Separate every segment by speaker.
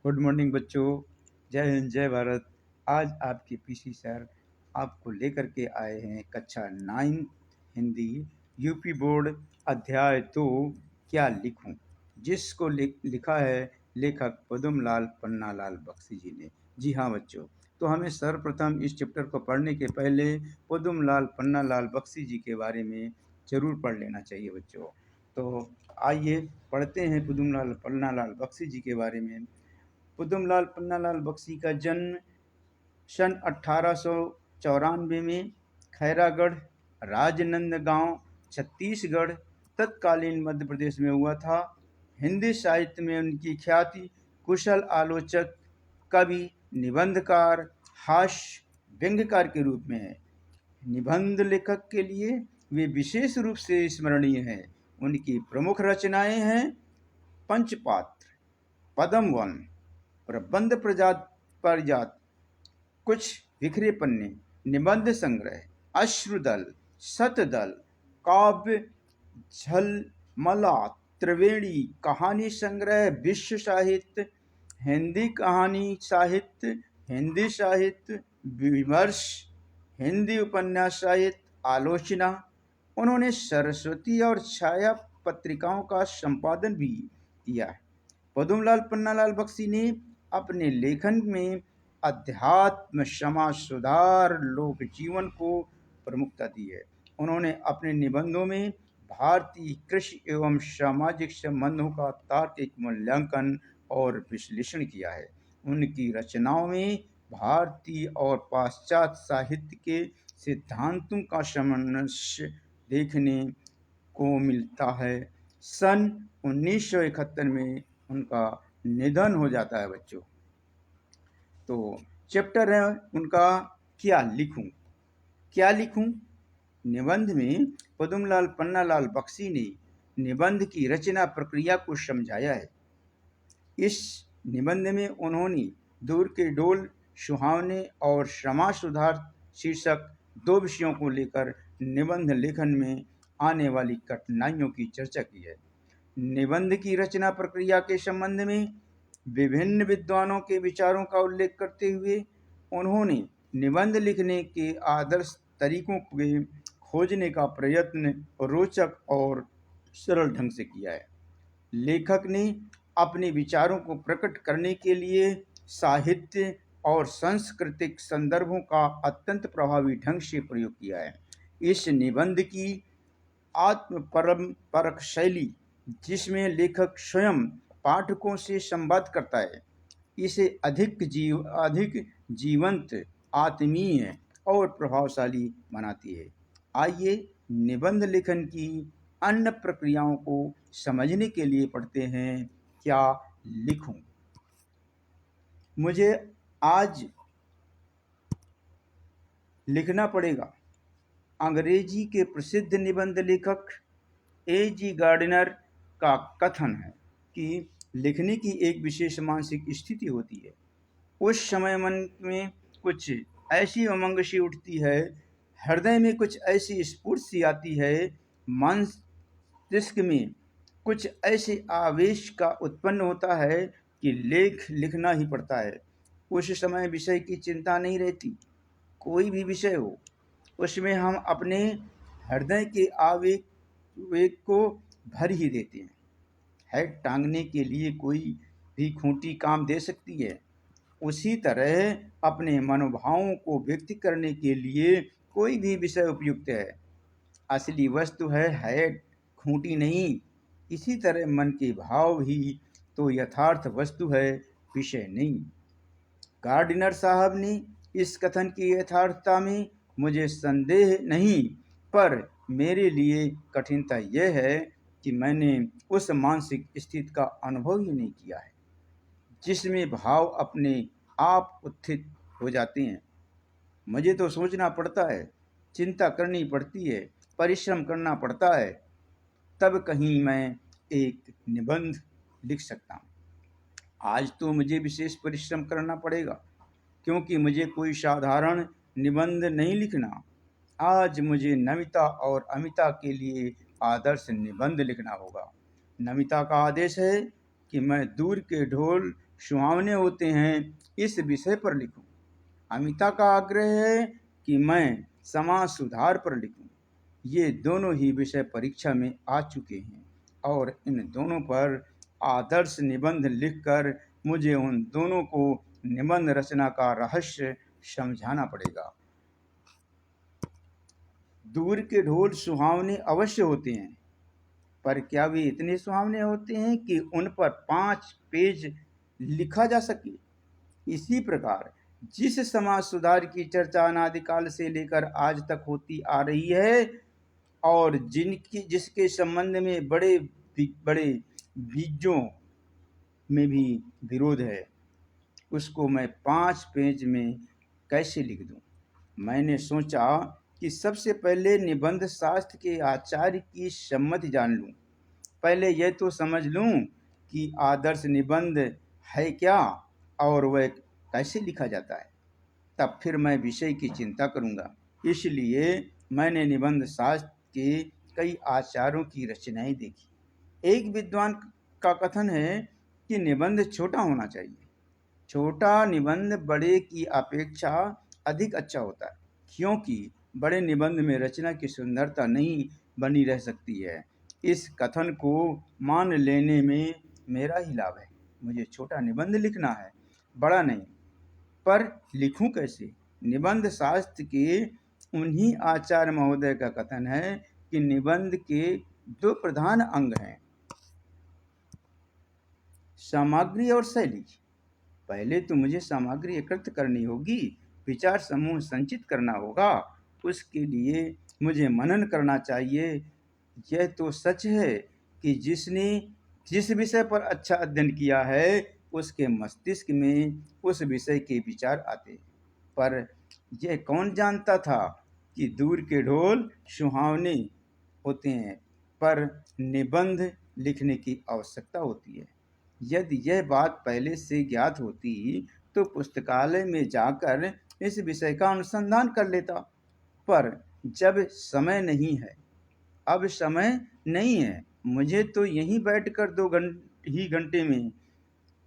Speaker 1: Good morning बच्चों। जय हिंद, जय भारत। आज आपके पीसी सर आपको लेकर के आए हैं कक्षा 9 हिंदी यूपी बोर्ड अध्याय 2 क्या लिखूं, जिसको लिखा है लेखक पद्मलाल पन्नालाल बख्शी जी ने। जी हाँ बच्चों, तो हमें सर्वप्रथम इस चैप्टर को पढ़ने के पहले पद्मलाल पन्नालाल बख्शी जी के बारे में ज़रूर पढ़ लेना चाहिए बच्चों। तो आइए पढ़ते हैं पद्मलाल पन्नालाल बख्शी जी के बारे में। पद्मलाल पन्नालाल बख्शी का जन्म सन 1894 में खैरागढ़ राजनंदगांव छत्तीसगढ़ तत्कालीन मध्य प्रदेश में हुआ था। हिंदी साहित्य में उनकी ख्याति कुशल आलोचक, कवि, निबंधकार, हास्य व्यंग्यकार के रूप में है। निबंध लेखक के लिए वे विशेष रूप से स्मरणीय हैं। उनकी प्रमुख रचनाएं हैं पंचपात्र, पद्मवन, प्रबंध पारिजात, कुछ बिखरे पन्ने, निबंध संग्रह, अश्रुदल, शतदल, काव्य झलमला, त्रिवेणी, कहानी संग्रह, विश्व साहित्य, हिंदी कहानी साहित्य, हिंदी साहित्य विमर्श, हिंदी उपन्यास साहित्य, आलोचना। उन्होंने सरस्वती और छाया पत्रिकाओं का संपादन भी किया है। पद्मलाल पन्नालाल बख्शी ने अपने लेखन में अध्यात्म, समाज सुधार, लोक जीवन को प्रमुखता दी है। उन्होंने अपने निबंधों में भारतीय कृषि एवं सामाजिक संबंधों का तार्किक मूल्यांकन और विश्लेषण किया है। उनकी रचनाओं में भारतीय और पाश्चात्य साहित्य के सिद्धांतों का सामंजस्य देखने को मिलता है। सन 1971 में उनका निधन हो जाता है बच्चों। तो चैप्टर है उनका क्या लिखूं। क्या लिखूं निबंध में पद्मलाल पन्नालाल बख्शी ने निबंध की रचना प्रक्रिया को समझाया है। इस निबंध में उन्होंने दूर के डोल, सुहावने और समाज सुधार शीर्षक 2 विषयों को लेकर निबंध लेखन में आने वाली कठिनाइयों की चर्चा की है। निबंध की रचना प्रक्रिया के संबंध में विभिन्न विद्वानों के विचारों का उल्लेख करते हुए उन्होंने निबंध लिखने के आदर्श तरीकों के खोजने का प्रयत्न रोचक और सरल ढंग से किया है। लेखक ने अपने विचारों को प्रकट करने के लिए साहित्य और सांस्कृतिक संदर्भों का अत्यंत प्रभावी ढंग से प्रयोग किया है। इस निबंध की आत्मपरक शैली, जिसमें लेखक स्वयं पाठकों से संवाद करता है, इसे अधिक जीवंत, आत्मीय और प्रभावशाली बनाती है। आइए निबंध लेखन की अन्य प्रक्रियाओं को समझने के लिए पढ़ते हैं क्या लिखूं। मुझे आज लिखना पड़ेगा। अंग्रेजी के प्रसिद्ध निबंध लेखक A.G. गार्डनर का कथन है कि लिखने की एक विशेष मानसिक स्थिति होती है। उस समय मन में कुछ ऐसी उमंग सी उठती है, हृदय में कुछ ऐसी स्फूर्ति सी आती है, मस्तिष्क में कुछ ऐसे आवेश का उत्पन्न होता है कि लिखना ही पड़ता है। उस समय विषय की चिंता नहीं रहती। कोई भी विषय हो, उसमें हम अपने हृदय के आवेग को भर ही देते हैं। हेड टांगने के लिए कोई भी खूंटी काम दे सकती है। उसी तरह अपने मनोभावों को व्यक्त करने के लिए कोई भी विषय उपयुक्त है। असली वस्तु है हेड, खूंटी नहीं। इसी तरह मन के भाव भी तो यथार्थ वस्तु है, विषय नहीं। गार्डनर साहब ने इस कथन की यथार्थता में मुझे संदेह नहीं, पर मेरे लिए कठिनता यह है कि मैंने उस मानसिक स्थिति का अनुभव ही नहीं किया है जिसमें भाव अपने आप उत्थित हो जाते हैं। मुझे तो सोचना पड़ता है, चिंता करनी पड़ती है, परिश्रम करना पड़ता है, तब कहीं मैं एक निबंध लिख सकता हूँ। आज तो मुझे विशेष परिश्रम करना पड़ेगा, क्योंकि मुझे कोई साधारण निबंध नहीं लिखना। आज मुझे नमिता और अमिता के लिए आदर्श निबंध लिखना होगा। नमिता का आदेश है कि मैं दूर के ढोल, सुहावने होते हैं, इस विषय पर लिखूं। अमिता का आग्रह है कि मैं समाज सुधार पर लिखूं। ये दोनों ही विषय परीक्षा में आ चुके हैं और इन दोनों पर आदर्श निबंध लिखकर मुझे उन दोनों को निबंध रचना का रहस्य समझाना पड़ेगा। दूर के ढोल सुहावने अवश्य होते हैं, पर क्या वे इतने सुहावने होते हैं कि उन पर 5 पेज लिखा जा सके? इसी प्रकार जिस समाज सुधार की चर्चा अनादिकाल से लेकर आज तक होती आ रही है और जिसके संबंध में बड़े बड़े बीजों में भी विरोध है, उसको मैं 5 पेज में कैसे लिख दूं? मैंने सोचा कि सबसे पहले निबंध शास्त्र के आचार्य की सम्मति जान लूं। पहले यह तो समझ लूं कि आदर्श निबंध है क्या और वह कैसे लिखा जाता है, तब फिर मैं विषय की चिंता करूंगा। इसलिए मैंने निबंध शास्त्र के कई आचार्यों की रचनाएं देखी। एक विद्वान का कथन है कि निबंध छोटा होना चाहिए। छोटा निबंध बड़े की अपेक्षा अधिक अच्छा होता है, क्योंकि बड़े निबंध में रचना की सुंदरता नहीं बनी रह सकती है। इस कथन को मान लेने में मेरा ही लाभ है। मुझे छोटा निबंध लिखना है, बड़ा नहीं। पर लिखूं कैसे? निबंध शास्त्र के उन्हीं आचार्य महोदय का कथन है कि निबंध के 2 प्रधान अंग हैं, सामग्री और शैली। पहले तो मुझे सामग्री एकत्र करनी होगी, विचार समूह संचित करना होगा। उसके लिए मुझे मनन करना चाहिए। यह तो सच है कि जिसने जिस विषय पर अच्छा अध्ययन किया है, उसके मस्तिष्क में उस विषय के विचार आते। पर यह कौन जानता था कि दूर के ढोल सुहावने होते हैं, पर निबंध लिखने की आवश्यकता होती है। यदि यह बात पहले से ज्ञात होती तो पुस्तकालय में जाकर इस विषय का अनुसंधान कर लेता। पर जब समय नहीं है, अब समय नहीं है, मुझे तो यहीं बैठकर 2 घंटे में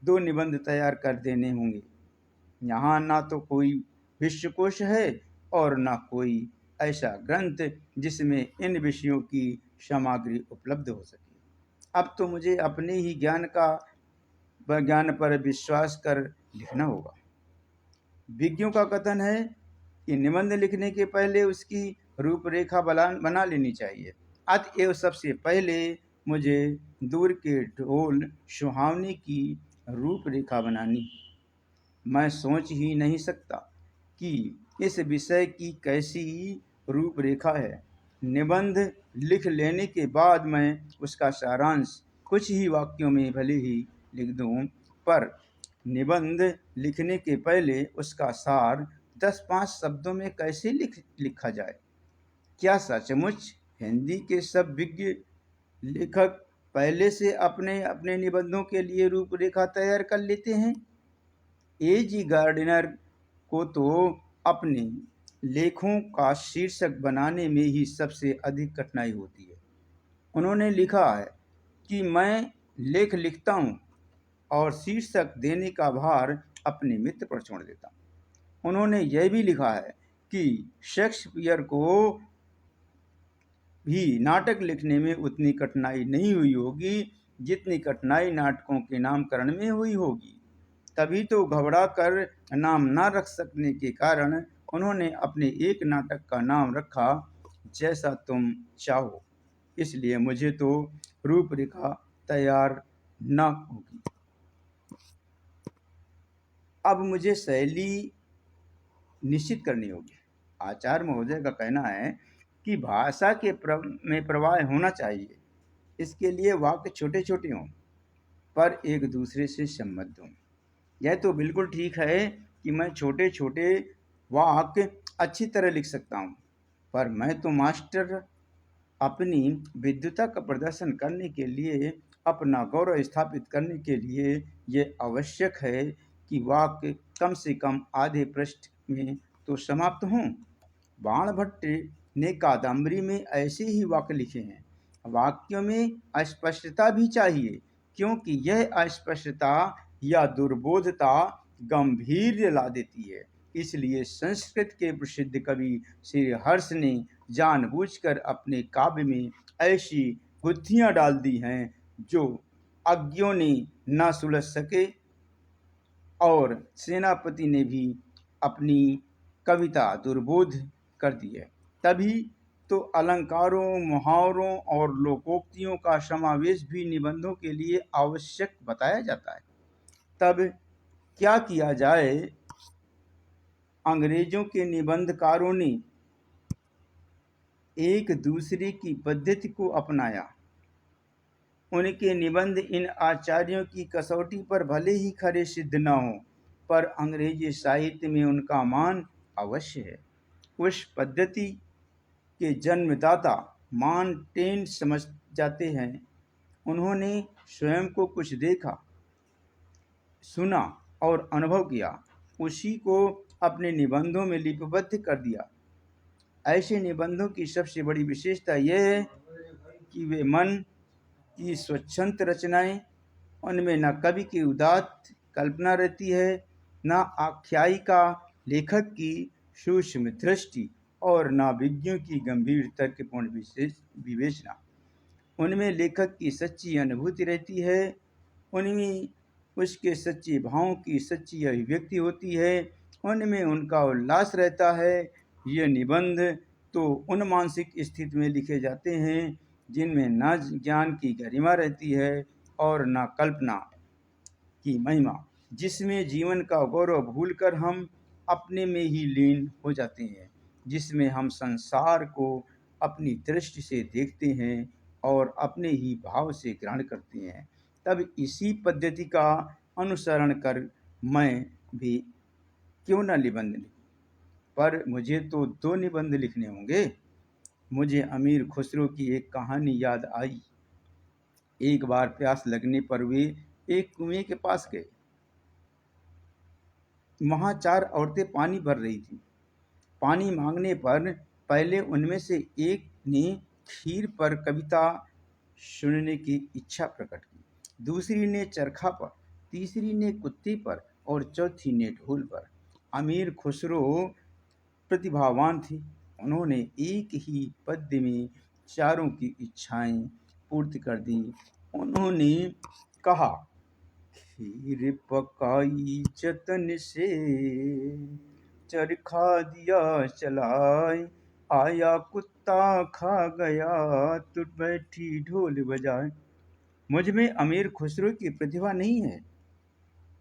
Speaker 1: 2 निबंध तैयार कर देने होंगे। यहाँ ना तो कोई विश्वकोश है और ना कोई ऐसा ग्रंथ जिसमें इन विषयों की सामग्री उपलब्ध हो सके। अब तो मुझे अपने ही ज्ञान पर विश्वास कर लिखना होगा। विज्ञों का कथन है कि निबंध लिखने के पहले उसकी रूपरेखा बना लेनी चाहिए। अतएव सबसे पहले मुझे दूर के ढोल सुहावने की रूपरेखा बनानी। मैं सोच ही नहीं सकता कि इस विषय की कैसी रूपरेखा है। निबंध लिख लेने के बाद मैं उसका सारांश कुछ ही वाक्यों में भले ही लिख दूं, पर निबंध लिखने के पहले उसका सार 10-5 शब्दों में कैसे लिखा जाए? क्या सचमुच हिंदी के सब विज्ञ लेखक पहले से अपने अपने निबंधों के लिए रूपरेखा तैयार कर लेते हैं? A.G. गार्डिनर को तो अपने लेखों का शीर्षक बनाने में ही सबसे अधिक कठिनाई होती है। उन्होंने लिखा है कि मैं लेख लिखता हूँ और शीर्षक देने का भार अपने मित्र पर छोड़ देता हूँ। उन्होंने यह भी लिखा है कि शेक्सपियर को भी नाटक लिखने में उतनी कठिनाई नहीं हुई होगी जितनी कठिनाई नाटकों के नामकरण में हुई होगी। तभी तो घबरा कर नाम न रख सकने के कारण उन्होंने अपने एक नाटक का नाम रखा जैसा तुम चाहो। इसलिए मुझे तो रूपरेखा तैयार न होगी। अब मुझे शैली निश्चित करनी होगी। आचार्य महोदय का कहना है कि भाषा के में प्रवाह होना चाहिए। इसके लिए वाक्य छोटे छोटे हों पर एक दूसरे से संबद्ध हों। यह तो बिल्कुल ठीक है कि मैं छोटे छोटे वाक्य अच्छी तरह लिख सकता हूँ, पर मैं तो मास्टर अपनी विद्वता का प्रदर्शन करने के लिए, अपना गौरव स्थापित करने के लिए ये आवश्यक है कि वाक्य कम से कम आधे पृष्ठ में तो समाप्त हों। बाणभट्ट ने कादम्बरी में ऐसे ही वाक्य लिखे हैं। वाक्यों में अस्पष्टता भी चाहिए, क्योंकि यह अस्पष्टता या दुर्बोधता गंभीर ला देती है। इसलिए संस्कृत के प्रसिद्ध कवि श्री हर्ष ने जानबूझकर अपने काव्य में ऐसी गुत्थियां डाल दी हैं जो अज्ञों ने न सुलझ सके, और सेनापति ने भी अपनी कविता दुर्बोध कर दी है। तभी तो अलंकारों, मुहावरों और लोकोक्तियों का समावेश भी निबंधों के लिए आवश्यक बताया जाता है। तब क्या किया जाए, अंग्रेजों के निबंधकारों ने एक दूसरे की पद्धति को अपनाया। उनके निबंध इन आचार्यों की कसौटी पर भले ही खरे सिद्ध न हों, पर अंग्रेजी साहित्य में उनका मान अवश्य है। उस पद्धति के जन्मदाता मार्टेन समझ जाते हैं। उन्होंने स्वयं को कुछ देखा, सुना और अनुभव किया, उसी को अपने निबंधों में लिपिबद्ध कर दिया। ऐसे निबंधों की सबसे बड़ी विशेषता यह है कि वे मन की स्वच्छंद रचनाएं, उनमें न कवि की उदात्त कल्पना रहती है, न आख्यायिका लेखक की सूक्ष्म दृष्टि, और न विज्ञों की गंभीर तर्कपूर्ण विवेचना। उनमें लेखक की सच्ची अनुभूति रहती है, उनमें उसके सच्चे भावों की सच्ची अभिव्यक्ति होती है, उनमें उनका उल्लास रहता है। ये निबंध तो उन मानसिक स्थिति में लिखे जाते हैं जिनमें न ज्ञान की गरिमा रहती है और न कल्पना की महिमा, जिसमें जीवन का गौरव भूलकर हम अपने में ही लीन हो जाते हैं, जिसमें हम संसार को अपनी दृष्टि से देखते हैं और अपने ही भाव से ग्रहण करते हैं। तब इसी पद्धति का अनुसरण कर मैं भी क्यों न निबंध लिखूं, पर मुझे तो 2 निबंध लिखने होंगे। मुझे अमीर खुसरो की एक कहानी याद आई। एक बार प्यास लगने पर वे एक कुएं के पास गए। वहां 4 औरतें पानी भर रही थीं। पानी मांगने पर पहले उनमें से एक ने खीर पर कविता सुनने की इच्छा प्रकट की, दूसरी ने चरखा पर, तीसरी ने कुत्ते पर और चौथी ने ढोल पर। अमीर खुसरो प्रतिभावान थे। उन्होंने एक ही पद्य में चारों की इच्छाएं पूर्ति कर दी। उन्होंने कहा, खीर पकाई जतन से, चरखा दिया चलाए, आया कुत्ता खा गया, तो बैठी ढोल बजाए। मुझ में अमीर खुसरो की प्रतिभा नहीं है,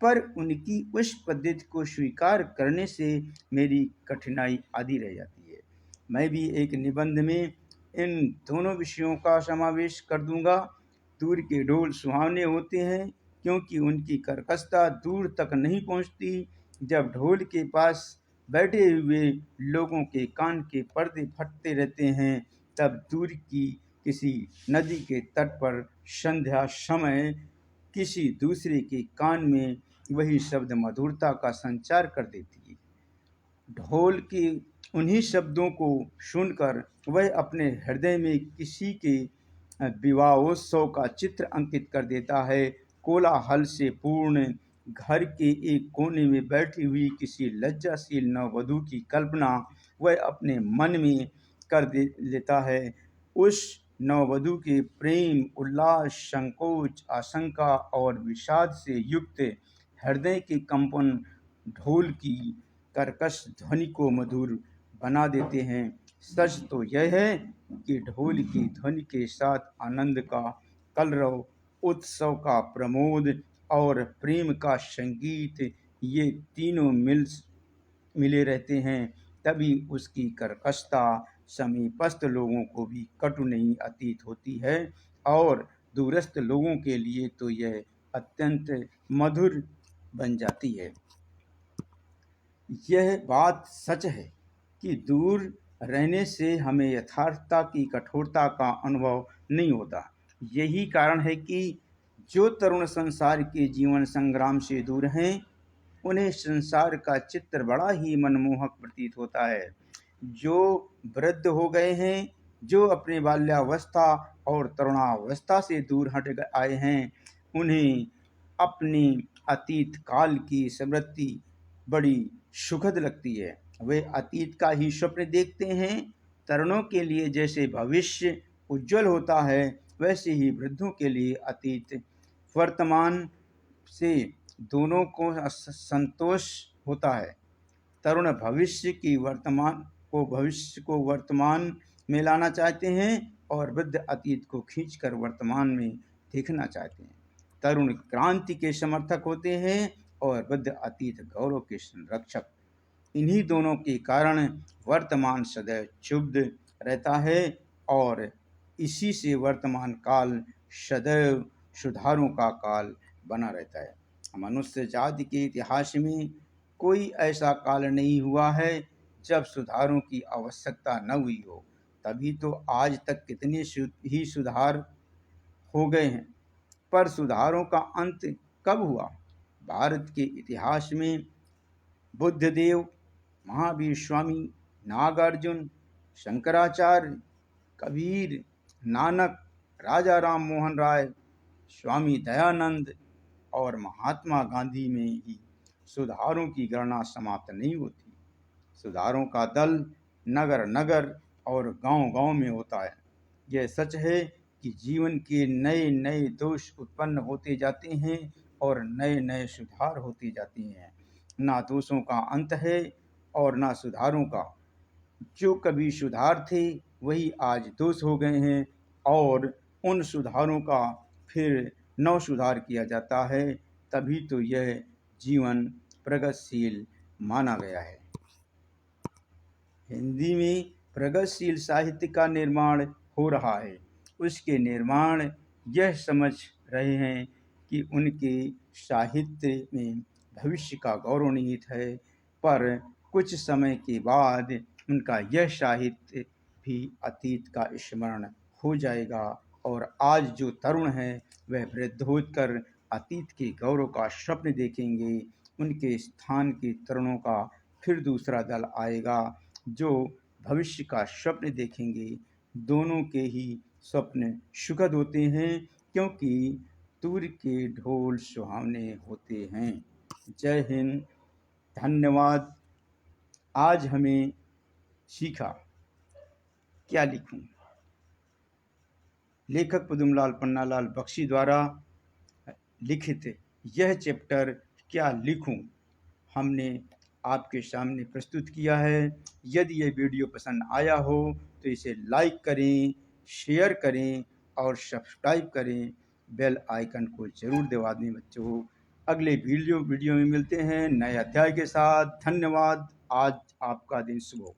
Speaker 1: पर उनकी उस पद्धति को स्वीकार करने से मेरी कठिनाई आदि रह जाती है। मैं भी एक निबंध में इन दोनों विषयों का समावेश कर दूंगा। दूर के ढोल सुहावने होते हैं क्योंकि उनकी कर्कशता दूर तक नहीं पहुंचती। जब ढोल के पास बैठे हुए लोगों के कान के पर्दे फटते रहते हैं, तब दूर की किसी नदी के तट पर संध्या समय किसी दूसरे के कान में वही शब्द मधुरता का संचार कर देती है। ढोल के उन्हीं शब्दों को सुनकर वह अपने हृदय में किसी के विवाहोत्सव का चित्र अंकित कर देता है। कोलाहल से पूर्ण घर के एक कोने में बैठी हुई किसी लज्जाशील नववधू की कल्पना वह अपने मन में कर लेता है। उस नववधू के प्रेम, उल्लास, संकोच, आशंका और विषाद से युक्त हृदय के कंपन ढोल की कर्कश ध्वनि को मधुर बना देते हैं। सच तो यह है कि ढोल की ध्वनि के साथ आनंद का कलरव, उत्सव का प्रमोद और प्रेम का संगीत, ये तीनों मिले रहते हैं। तभी उसकी कर्कशता समीपस्थ लोगों को भी कटु नहीं अतीत होती है, और दूरस्थ लोगों के लिए तो यह अत्यंत मधुर बन जाती है। यह बात सच है कि दूर रहने से हमें यथार्थता की कठोरता का अनुभव नहीं होता। यही कारण है कि जो तरुण संसार के जीवन संग्राम से दूर हैं, उन्हें संसार का चित्र बड़ा ही मनमोहक प्रतीत होता है। जो वृद्ध हो गए हैं, जो अपने बाल्यावस्था और तरुणावस्था से दूर हट आए हैं, उन्हें अपनी अतीत काल की स्मृति बड़ी सुखद लगती है। वे अतीत का ही स्वप्न देखते हैं। तरुणों के लिए जैसे भविष्य उज्जवल होता है, वैसे ही वृद्धों के लिए अतीत वर्तमान से दोनों को संतोष होता है। तरुण भविष्य को वर्तमान में लाना चाहते हैं और वृद्ध अतीत को खींचकर वर्तमान में देखना चाहते हैं। तरुण क्रांति के समर्थक होते हैं और वृद्ध अतीत गौरव के संरक्षक। इन्हीं दोनों के कारण वर्तमान सदैव क्षुब्ध रहता है और इसी से वर्तमान काल सदैव सुधारों का काल बना रहता है। मनुष्य जाति के इतिहास में कोई ऐसा काल नहीं हुआ है जब सुधारों की आवश्यकता न हुई हो। तभी तो आज तक कितने ही सुधार हो गए हैं, पर सुधारों का अंत कब हुआ? भारत के इतिहास में बुद्धदेव, महावीर स्वामी, नागार्जुन, शंकराचार्य, कबीर, नानक, राजा राम मोहन राय, स्वामी दयानंद और महात्मा गांधी में ही सुधारों की गणना समाप्त नहीं होती। सुधारों का दल नगर नगर और गांव गांव में होता है। यह सच है कि जीवन के नए नए दोष उत्पन्न होते जाते हैं और नए नए सुधार होते जाते हैं। ना दोषों का अंत है और ना सुधारों का। जो कभी सुधार थे वही आज दोष हो गए हैं और उन सुधारों का फिर नव सुधार किया जाता है। तभी तो यह जीवन प्रगतिशील माना गया है। हिंदी में प्रगतिशील साहित्य का निर्माण हो रहा है। उसके निर्माण यह समझ रहे हैं कि उनके साहित्य में भविष्य का गौरव निहित है, पर कुछ समय के बाद उनका यह साहित्य भी अतीत का स्मरण हो जाएगा और आज जो तरुण हैं वह वृद्ध होकर अतीत के गौरव का स्वप्न देखेंगे। उनके स्थान के तरुणों का फिर दूसरा दल आएगा जो भविष्य का स्वप्न देखेंगे। दोनों के ही स्वप्न सुखद होते हैं क्योंकि दूर के ढोल सुहावने होते हैं। जय हिंद, धन्यवाद। आज हमें सीखा, क्या लिखूं? लेखक पद्मलाल पन्नालाल बख्शी द्वारा लिखित यह चैप्टर क्या लिखूं हमने आपके सामने प्रस्तुत किया है। यदि यह वीडियो पसंद आया हो तो इसे लाइक करें, शेयर करें और सब्सक्राइब करें। बेल आइकन को ज़रूर दबा दें बच्चों। अगले वीडियो में मिलते हैं नए अध्याय के साथ। धन्यवाद। आज आपका दिन शुभ हो।